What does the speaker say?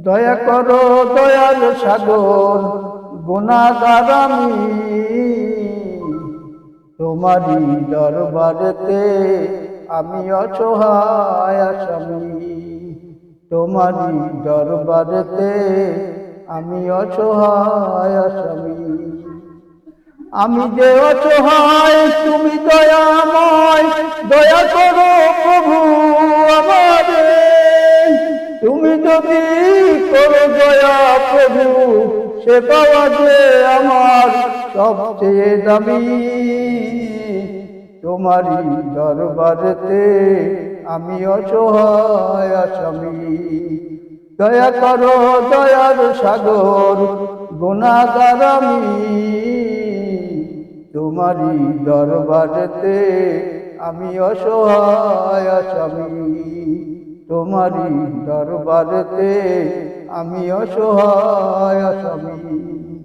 দয়া করো দয়াল সাগর, গুনাহগার আমি, তোমারই দরবারেতে আমি অসহায় আসামি। তোমারই দরবারেতে আমি অসহায় আসামি। আমি যে অসহায় তুমি দয়াময়, দয়া করো প্রভু আমারে। তুমি যদি করো দয়া প্রভু, সে পাওয়া যে আমার সবচেয়ে দামি। তোমারই দরবারেতে আমি অসহায় আসামি। দয়া করো দয়ার সাগর, গুনাহগার আমি, তোমারই দরবারেতে আমি অসহায় আসামি। তোমারই দরবারেতে আমি অসহায় আসামি।